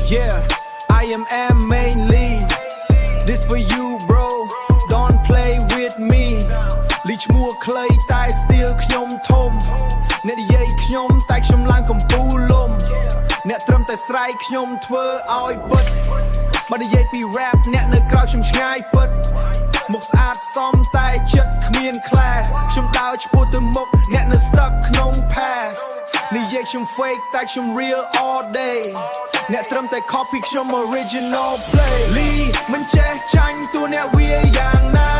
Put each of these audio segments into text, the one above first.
Yeah, I am mainly. This for you, bro. Don't play with me. លីឈ្មោះខ្លីតែ still ខ្ញុំធំអ្នកនិយាយខ្ញុំតែខ្ញុំឡើងកំពូលលំអ្នកត្រឹមតែស្រែកខ្ញុំធ្វើឲ្យពិតបើនិយាយពី rap អ្នកនៅក្រៅខ្ញុំឆ្ងាយពិតមុខស្អាតសមតែចិត្តគ្មាន class ខ្ញុំដើរឆ្ពោះទៅមុខអ្នកនៅ stuck ក្នុង past និយាយខ្ញុំ fake តែខ្ញុំ real all day អ្នកត្រឹមតែ copy ខ្ញុំ original play លីមិនចេះចាញ់តួអ្នកវាយ៉ាងណា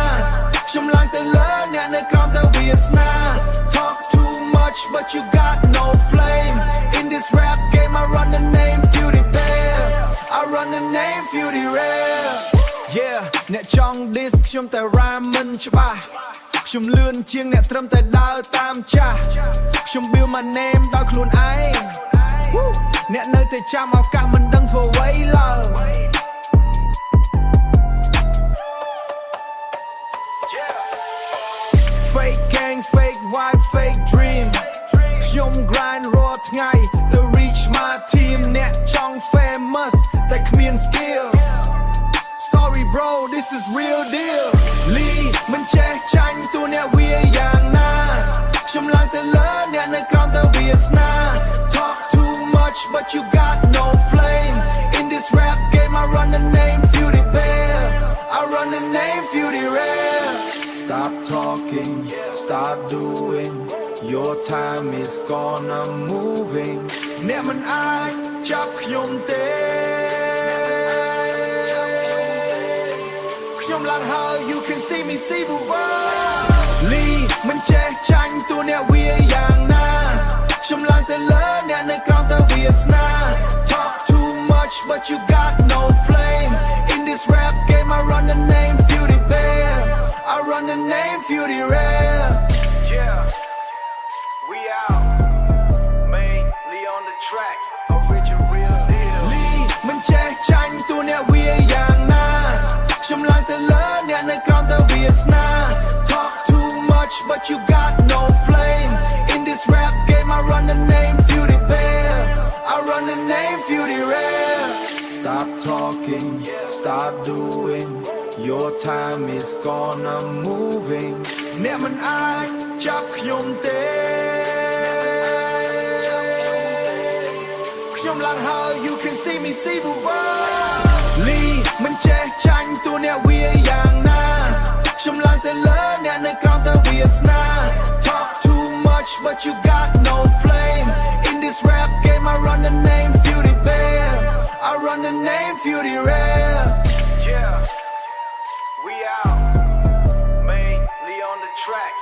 ខ្ញុំឡើងទៅលើអ្នកនៅក្រោមតែវាស្នា Talk too much but you got no flame In this rap game I run the name Fury Bear I run the name Fury Rare Yeah អ្នកចង់ diss ខ្ញុំតែ rhyme មិនច្បាស់ខ្ញុំលឿនជាងអ្នកត្រឹមតែដើរតាមចាស់ខ្ញុំ build my name ដោយខ្លួនឯងអ្នកនៅតែចាំឱកាសមិនដឹងធ្វើអ្វីឡើយFake gang, fake wife, fake dream ខ្ញុំ grind រាល់ថ្ងៃ to reach my team អ្នកចង់ famous តែគ្មាន skill Sorry bro, this is real deal លីមិនចេះចាញ់តួអ្នកវាយ៉ាងណាខ្ញុំឡើងទៅលើអ្នកនៅក្រោមតែវាស្នា Talk too much but you got no flame In this rap game I run the name Fury Bear I run the name Fury Rare Stop talking, start doing Your time is gone, I'm moving អ្នកមិនអាចចាប់ខ្ញុំទេខ្ញុំឡើងហើយ You can see me see the world លីមិនចេះចាញ់តួអ្នកវាយ៉ាងណាខ្ញុំឡើងទៅលើអ្នកនៅក្រោមតែវាស្នា Talk too much but you got no flame In this rap game I run the name Fury Bear I run the name Fury Rare Yeah We out Mainly on the track Original real deal លីមិនចេះចាញ់តួអ្នកវាយ៉ាងណាខ្ញុំឡើងទៅលើអ្នកនៅក្រោមតែវាស្នា Talk too much but you got no flame In this rap game I run the name Fury Bear I run the name Fury Rare Stop talking start doing Your time is gone I'm moving អ្នកមិនអាចចាប់ខ្ញុំទេខ្ញុំឡើងហើយ You can see me see the world លីមិនចេះចាញ់តួអ្នកវាយ៉ាងណាខ្ញុំឡើងទៅលើអ្នកនៅក្រោមតែវាស្នា Talk too much but you got no flame In this rap game I run the name Fury Bear I run the name Fury Rare Yeah We out Mainly on the track